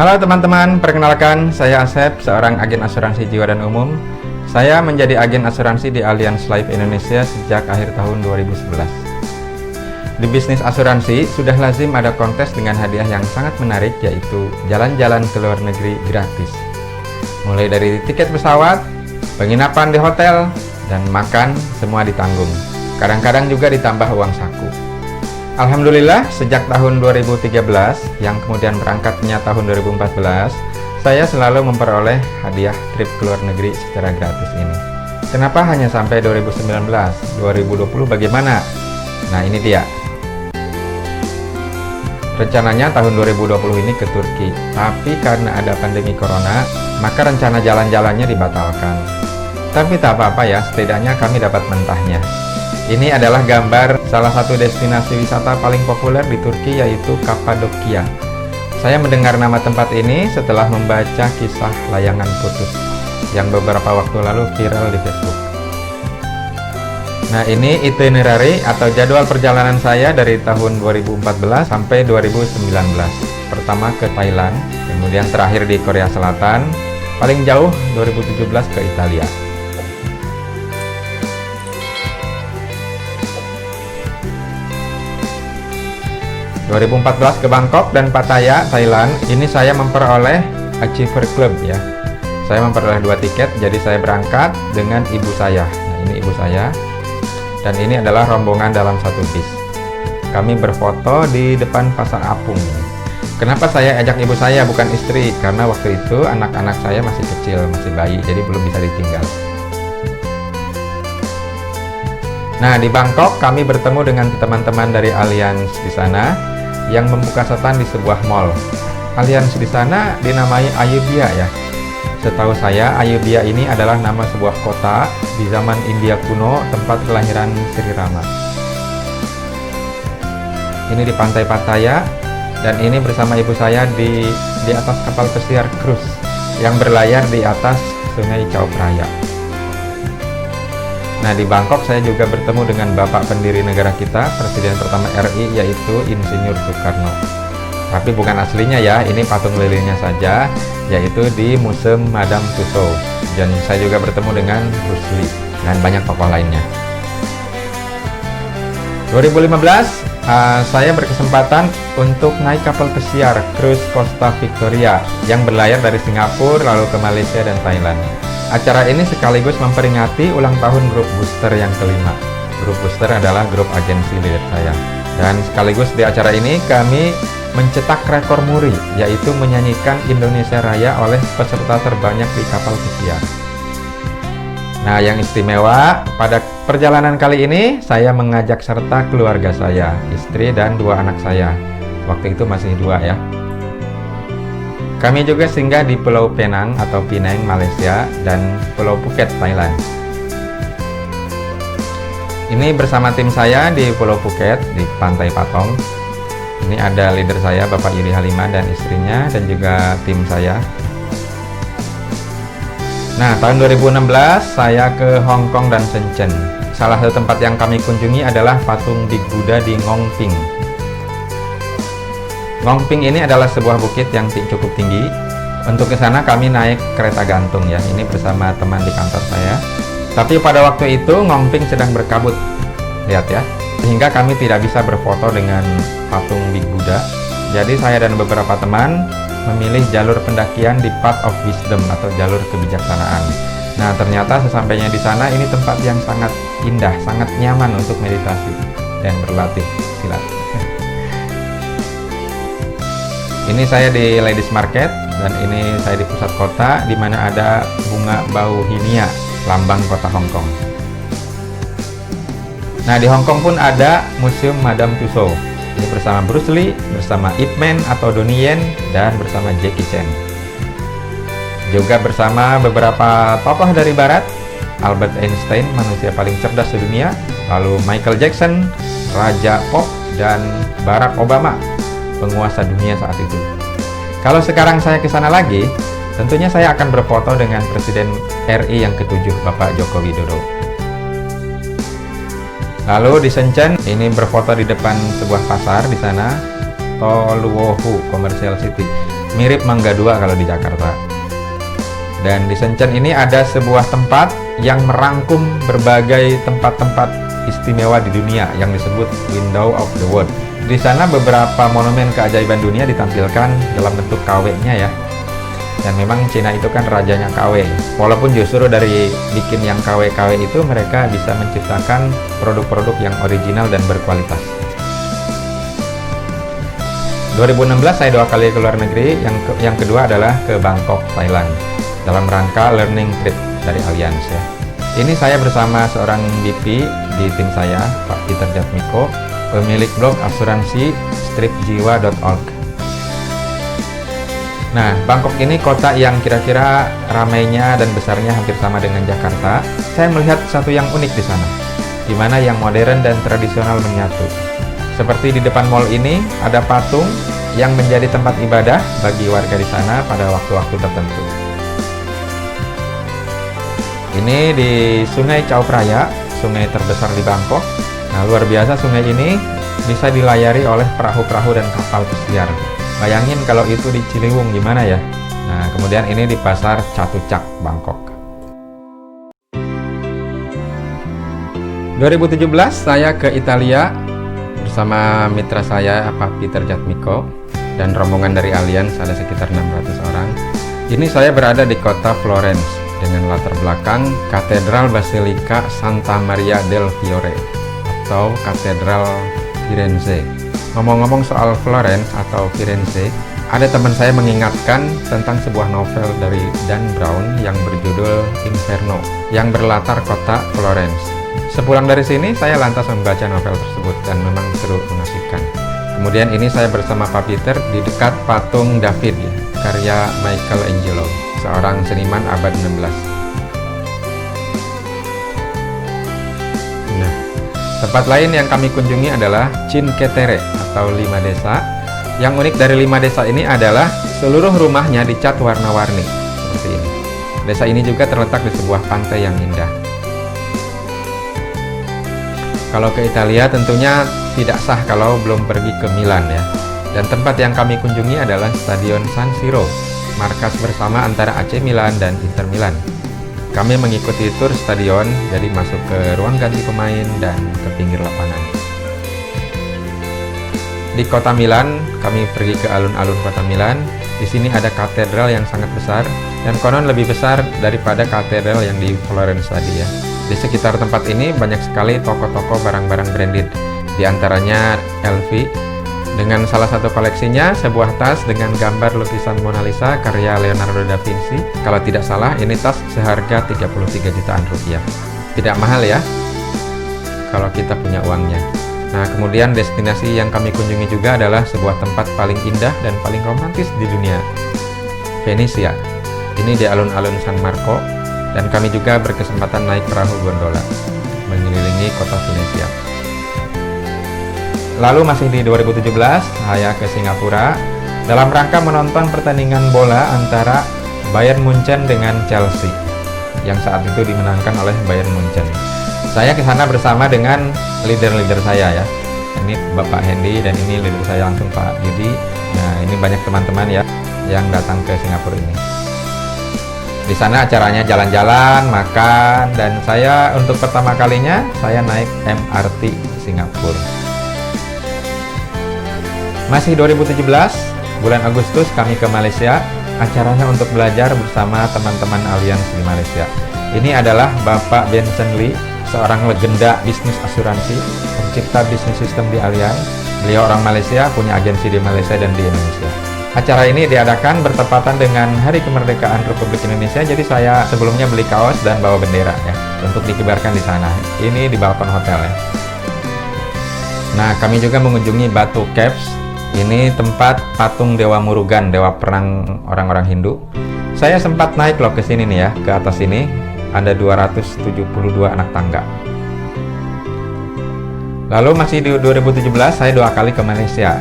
Halo teman-teman, perkenalkan saya Asep, seorang agen asuransi jiwa dan umum. Saya menjadi agen asuransi di Allianz Life Indonesia sejak akhir tahun 2011. Di bisnis asuransi, sudah lazim ada kontes dengan hadiah yang sangat menarik, yaitu jalan-jalan ke luar negeri gratis. Mulai dari tiket pesawat, penginapan di hotel, dan makan, semua ditanggung. Kadang-kadang juga ditambah uang saku. Alhamdulillah, sejak tahun 2013, yang kemudian berangkatnya tahun 2014, saya selalu memperoleh hadiah trip ke luar negeri secara gratis ini. Kenapa hanya sampai 2019? 2020 bagaimana? Nah, ini dia. Rencananya tahun 2020 ini ke Turki, tapi karena ada pandemi corona, maka rencana jalan-jalannya dibatalkan. Tapi tak apa-apa ya, setidaknya kami dapat mentahnya. Ini adalah gambar salah satu destinasi wisata paling populer di Turki, yaitu Kapadokia. Saya mendengar nama tempat ini setelah membaca kisah layangan putus yang beberapa waktu lalu viral di Facebook. Nah, ini itinerary atau jadwal perjalanan saya dari tahun 2014 sampai 2019. Pertama ke Thailand, kemudian terakhir di Korea Selatan, paling jauh 2017 ke Italia. ...2014 ke Bangkok dan Pattaya, Thailand. Ini saya memperoleh Achiever Club ya. Saya memperoleh 2 tiket, jadi saya berangkat dengan ibu saya. Nah, ini ibu saya. Dan ini adalah rombongan dalam satu bis. Kami berfoto di depan Pasar Apung. Kenapa saya ajak ibu saya bukan istri? Karena waktu itu anak-anak saya masih kecil, masih bayi, jadi belum bisa ditinggal. Nah, di Bangkok kami bertemu dengan teman-teman dari Allianz di sana yang membuka stand di sebuah mall. Allianz di sana dinamai Ayodhya ya. Setahu saya, Ayodhya ini adalah nama sebuah kota di zaman India kuno, tempat kelahiran Sri Rama. Ini di pantai Pattaya, dan ini bersama ibu saya di atas kapal pesiar cruise yang berlayar di atas Sungai Chao Phraya. Nah, di Bangkok saya juga bertemu dengan bapak pendiri negara kita, Presiden pertama RI, yaitu Insinyur Soekarno. Tapi bukan aslinya ya, ini patung lilinnya saja, yaitu di Museum Madame Tussauds. Dan saya juga bertemu dengan Bruce Lee dan banyak tokoh lainnya. 2015, saya berkesempatan untuk naik kapal pesiar cruise Costa Victoria yang berlayar dari Singapura lalu ke Malaysia dan Thailand. Acara ini sekaligus memperingati ulang tahun grup Booster yang kelima. Grup Booster adalah grup agensi leader saya. Dan sekaligus di acara ini kami mencetak rekor muri, yaitu menyanyikan Indonesia Raya oleh peserta terbanyak di kapal pesiar. Nah, yang istimewa pada perjalanan kali ini, saya mengajak serta keluarga saya, istri dan 2 anak saya. Waktu itu masih 2 ya. Kami juga singgah di Pulau Penang atau Penang, Malaysia, dan Pulau Phuket, Thailand. Ini bersama tim saya di Pulau Phuket, di Pantai Patong. Ini ada leader saya, Bapak Yuri Haliman dan istrinya, dan juga tim saya. Nah, tahun 2016 saya ke Hong Kong dan Shenzhen. Salah satu tempat yang kami kunjungi adalah patung Big Buddha di Ngong Ping. Ngong Ping ini adalah sebuah bukit yang cukup tinggi. Untuk ke sana kami naik kereta gantung ya. Ini bersama teman di kantor saya. Tapi pada waktu itu Ngong Ping sedang berkabut. Lihat ya. Sehingga kami tidak bisa berfoto dengan patung Big Buddha. Jadi saya dan beberapa teman memilih jalur pendakian di Path of Wisdom atau jalur kebijaksanaan. Nah, ternyata sesampainya di sana ini tempat yang sangat indah, sangat nyaman untuk meditasi dan berlatih silat. Ini saya di Ladies Market, dan ini saya di pusat kota di mana ada bunga bauhinia, lambang kota Hong Kong. Nah, di Hong Kong pun ada Museum Madame Tussauds. Ini bersama Bruce Lee, bersama Ip Man atau Donnie Yen, dan bersama Jackie Chan. Juga bersama beberapa tokoh dari barat, Albert Einstein, manusia paling cerdas di dunia, lalu Michael Jackson, Raja Pop, dan Barack Obama, penguasa dunia saat itu. Kalau sekarang saya ke sana lagi, tentunya saya akan berfoto dengan Presiden RI yang ke-7, Bapak Joko Widodo. Lalu di Shenzhen, ini berfoto di depan sebuah pasar di sana. Toluohu Commercial City. Mirip Mangga 2 kalau di Jakarta. Dan di Shenzhen ini ada sebuah tempat yang merangkum berbagai tempat-tempat istimewa di dunia yang disebut Window of the World. Di sana beberapa monumen keajaiban dunia ditampilkan dalam bentuk KW-nya ya. Dan memang Cina itu kan rajanya KW. Walaupun justru dari bikin yang KW-KW itu mereka bisa menciptakan produk-produk yang original dan berkualitas. 2016 saya 2 kali ke luar negeri, yang kedua adalah ke Bangkok, Thailand, dalam rangka learning trip dari Allianz ya. Ini saya bersama seorang VP di tim saya, Pak Peter Jatmiko, pemilik blog asuransi stripjiwa.org. Nah, Bangkok ini kota yang kira-kira ramainya dan besarnya hampir sama dengan Jakarta. Saya melihat sesuatu yang unik di sana, di mana yang modern dan tradisional menyatu. Seperti di depan mall ini, ada patung yang menjadi tempat ibadah bagi warga di sana pada waktu-waktu tertentu. Ini di Sungai Chao Phraya, sungai terbesar di Bangkok. Nah, luar biasa sungai ini bisa dilayari oleh perahu-perahu dan kapal pesiar. Bayangin kalau itu di Ciliwung gimana ya. Nah, kemudian ini di Pasar Chatuchak, Bangkok. 2017 saya ke Italia bersama mitra saya Pak Peter Jatmiko dan rombongan dari Allianz, ada sekitar 600 orang. Ini saya berada di kota Florence dengan latar belakang Katedral Basilika Santa Maria del Fiore atau Katedral Firenze. Ngomong-ngomong soal Florence atau Firenze, ada teman saya mengingatkan tentang sebuah novel dari Dan Brown yang berjudul Inferno, yang berlatar kota Florence. Sepulang dari sini, saya lantas membaca novel tersebut dan memang seru, mengasihkan. Kemudian ini saya bersama Pak Peter di dekat patung David, karya Michelangelo, seorang seniman abad 16. Nah, tempat lain yang kami kunjungi adalah Cinque Terre atau 5 desa. Yang unik dari 5 desa ini adalah seluruh rumahnya dicat warna-warni seperti ini. Desa ini juga terletak di sebuah pantai yang indah. Kalau ke Italia tentunya tidak sah kalau belum pergi ke Milan ya. Dan tempat yang kami kunjungi adalah Stadion San Siro, markas bersama antara AC Milan dan Inter Milan. Kami mengikuti tur stadion, jadi masuk ke ruang ganti pemain dan ke pinggir lapangan. Di kota Milan, kami pergi ke alun-alun kota Milan. Di sini ada katedral yang sangat besar dan konon lebih besar daripada katedral yang di Florence tadi ya. Di sekitar tempat ini banyak sekali toko-toko barang-barang branded, di antaranya LV dengan salah satu koleksinya sebuah tas dengan gambar lukisan Mona Lisa karya Leonardo da Vinci. Kalau tidak salah, ini tas seharga 33 jutaan rupiah. Tidak mahal ya kalau kita punya uangnya. Nah, kemudian destinasi yang kami kunjungi juga adalah sebuah tempat paling indah dan paling romantis di dunia, Venesia. Ini di alun-alun San Marco, dan kami juga berkesempatan naik perahu gondola mengelilingi kota Venesia. Lalu masih di 2017, saya ke Singapura dalam rangka menonton pertandingan bola antara Bayern Munchen dengan Chelsea yang saat itu dimenangkan oleh Bayern Munchen. Saya ke sana bersama dengan leader-leader saya ya. Ini Bapak Hendy dan ini leader saya langsung Pak Yudi. Nah, ini banyak teman-teman ya yang datang ke Singapura ini. Di sana acaranya jalan-jalan, makan, dan saya untuk pertama kalinya saya naik MRT Singapura. Masih 2017, bulan Agustus kami ke Malaysia, acaranya untuk belajar bersama teman-teman Allianz di Malaysia. Ini adalah Bapak Benson Lee, seorang legenda bisnis asuransi, pencipta bisnis sistem di Allianz. Beliau orang Malaysia, punya agensi di Malaysia dan di Indonesia. Acara ini diadakan bertepatan dengan Hari Kemerdekaan Republik Indonesia, jadi saya sebelumnya beli kaos dan bawa bendera ya, untuk dikibarkan di sana. Ini di balkon hotel ya. Nah, kami juga mengunjungi Batu Caves. Ini tempat patung Dewa Murugan, dewa perang orang-orang Hindu. Saya sempat naik loh ke sini nih ya, ke atas ini ada 272 anak tangga. Lalu masih di 2017 saya 2 kali ke Malaysia.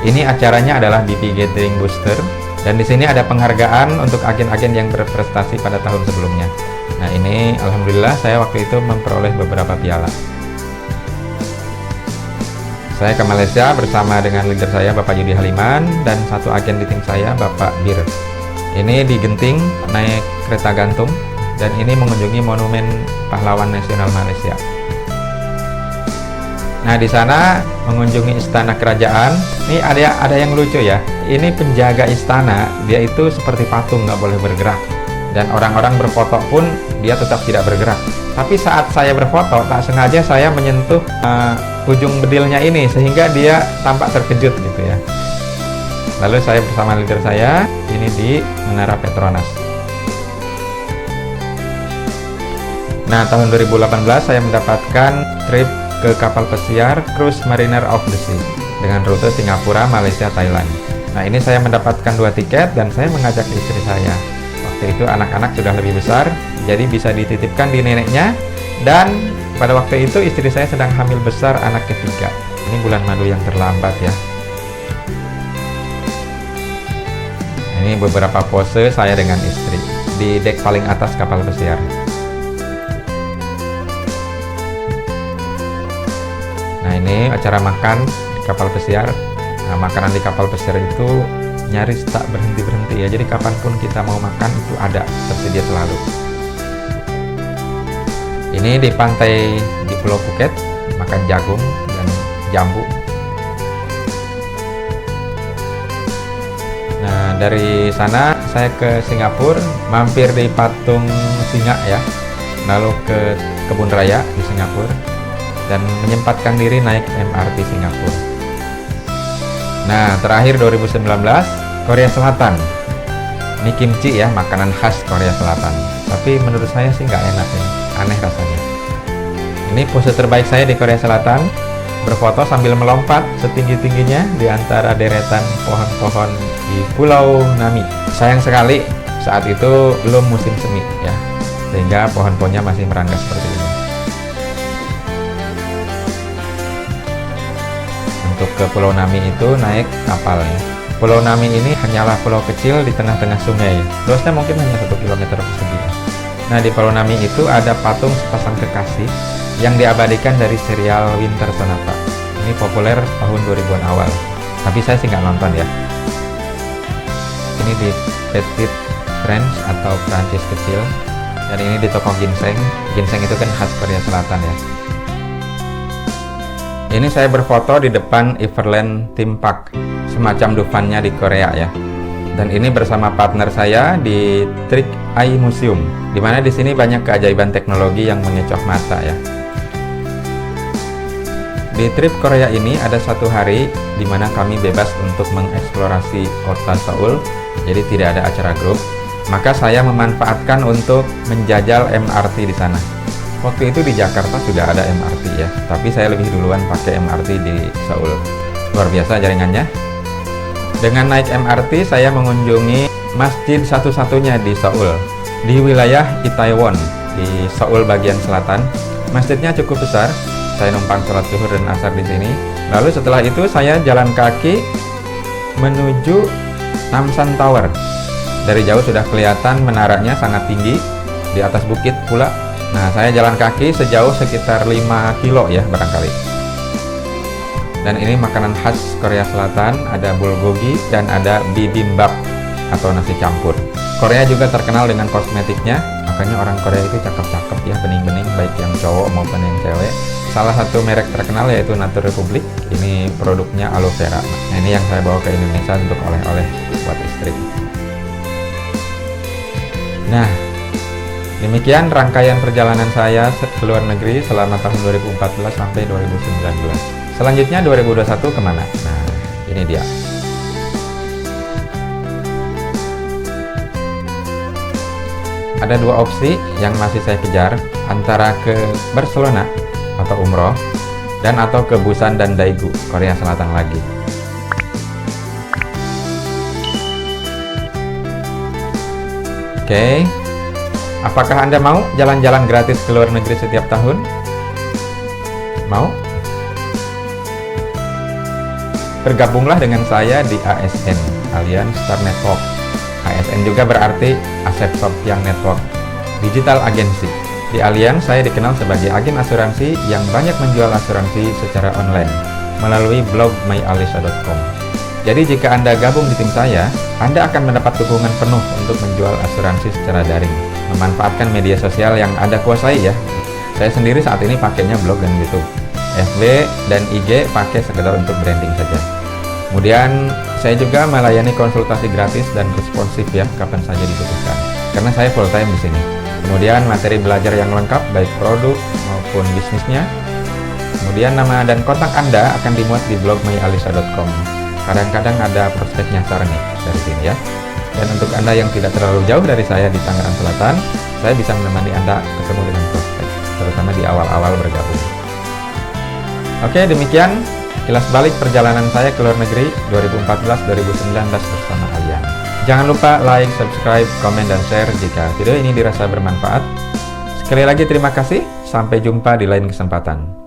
Ini acaranya adalah BP Gathering Booster, dan di sini ada penghargaan untuk agen-agen yang berprestasi pada tahun sebelumnya. Nah, ini alhamdulillah saya waktu itu memperoleh beberapa piala. Saya ke Malaysia bersama dengan leader saya Bapak Yudi Haliman dan satu agen di tim saya Bapak Bir. Ini di Genting naik kereta gantung dan ini mengunjungi Monumen Pahlawan Nasional Malaysia. Nah, di sana mengunjungi istana kerajaan. Ini ada yang lucu ya. Ini penjaga istana, dia itu seperti patung, nggak boleh bergerak. Dan orang-orang berfoto pun dia tetap tidak bergerak. Tapi saat saya berfoto, tak sengaja saya menyentuh ujung bedilnya ini sehingga dia tampak terkejut gitu ya. Lalu saya bersama leader saya ini di Menara Petronas. Nah, tahun 2018 saya mendapatkan trip ke kapal pesiar Cruise Mariner of the Sea dengan rute Singapura, Malaysia, Thailand. Nah, ini saya mendapatkan 2 tiket dan saya mengajak istri saya. Waktu itu anak-anak sudah lebih besar, jadi bisa dititipkan di neneknya, dan pada waktu itu istri saya sedang hamil besar anak ketiga. Ini bulan madu yang terlambat ya. Ini beberapa pose saya dengan istri di dek paling atas kapal pesiar. Nah, ini acara makan di kapal pesiar. Nah, makanan di kapal pesiar itu nyaris tak berhenti-berhenti ya. Jadi kapanpun kita mau makan itu ada, tersedia selalu. Ini di pantai di Pulau Phuket, makan jagung dan jambu. Nah, dari sana saya ke Singapura, mampir di patung singa ya, lalu ke kebun raya di Singapura, dan menyempatkan diri naik MRT Singapura. Nah, terakhir 2019, Korea Selatan. Ini kimchi ya, makanan khas Korea Selatan. Tapi menurut saya sih nggak enak ya, aneh rasanya. Ini pose terbaik saya di Korea Selatan, berfoto sambil melompat setinggi-tingginya di antara deretan pohon-pohon di Pulau Nami. Sayang sekali saat itu belum musim semi ya, sehingga pohon-pohonnya masih merangga seperti ini. Untuk ke Pulau Nami itu naik kapal ya. Pulau Nami ini hanyalah pulau kecil di tengah-tengah sungai. Luasnya mungkin hanya 1 kilometer persegi. Nah, di Pulau Nami itu ada patung sepasang kekasih yang diabadikan dari serial Winter Sonata. Ini populer tahun 2000-an awal. Tapi saya sih nggak nonton ya. Ini di Petit French atau Prancis kecil. Dan ini di toko ginseng. Ginseng itu kan khas Korea Selatan ya. Ini saya berfoto di depan Everland Theme Park, semacam Dufan-nya di Korea ya. Dan ini bersama partner saya di Trick Eye Museum, di mana di sini banyak keajaiban teknologi yang mengecoh mata ya. Di trip Korea ini ada 1 hari di mana kami bebas untuk mengeksplorasi kota Seoul, jadi tidak ada acara grup. Maka saya memanfaatkan untuk menjajal MRT di sana. Waktu itu di Jakarta sudah ada MRT ya, tapi saya lebih duluan pakai MRT di Seoul. Luar biasa jaringannya. Dengan naik MRT, saya mengunjungi masjid satu-satunya di Seoul, di wilayah Itaewon, di Seoul bagian selatan. Masjidnya cukup besar. Saya numpang sholat zuhur dan asar di sini. Lalu setelah itu saya jalan kaki menuju Namsan Tower. Dari jauh sudah kelihatan menaranya sangat tinggi, di atas bukit pula. Nah, saya jalan kaki sejauh sekitar 5 kilo ya barangkali. Dan ini makanan khas Korea Selatan, ada bulgogi dan ada bibimbap atau nasi campur. Korea juga terkenal dengan kosmetiknya, makanya orang Korea itu cakep-cakep ya, bening-bening, baik yang cowok maupun yang cewek. Salah satu merek terkenal yaitu Nature Republic, ini produknya aloe vera. Nah, ini yang saya bawa ke Indonesia untuk oleh-oleh buat istri. Nah, demikian rangkaian perjalanan saya ke luar negeri selama tahun 2014 sampai 2019. Selanjutnya 2021 kemana? Nah, ini dia. Ada 2 opsi yang masih saya kejar, antara ke Barcelona atau umroh, dan atau ke Busan dan Daegu, Korea Selatan lagi. Oke. Apakah Anda mau jalan-jalan gratis ke luar negeri setiap tahun? Mau? Bergabunglah dengan saya di ASN, Allianz Star Network. ASN juga berarti Asep Soptiang Network, Digital Agency. Di Allianz saya dikenal sebagai agen asuransi yang banyak menjual asuransi secara online. melalui blog myalisa.com. Jadi jika Anda gabung di tim saya, Anda akan mendapat dukungan penuh untuk menjual asuransi secara daring. Memanfaatkan media sosial yang Anda kuasai ya. Saya sendiri saat ini pakainya blog dan YouTube. FB dan IG pakai sekedar untuk branding saja. Kemudian saya juga melayani konsultasi gratis dan responsif ya kapan saja dibutuhkan. Karena saya full time di sini. Kemudian materi belajar yang lengkap baik produk maupun bisnisnya. Kemudian nama dan kontak Anda akan dimuat di blog myalisa.com. Kadang-kadang ada prospek nyasar nih dari sini ya. Dan untuk Anda yang tidak terlalu jauh dari saya di Tangerang Selatan, saya bisa menemani Anda ketemu dengan prospek, terutama di awal-awal bergabung. Oke, demikian kilas balik perjalanan saya ke luar negeri 2014-2019 bersama Allianz. Jangan lupa like, subscribe, komen, dan share jika video ini dirasa bermanfaat. Sekali lagi terima kasih, sampai jumpa di lain kesempatan.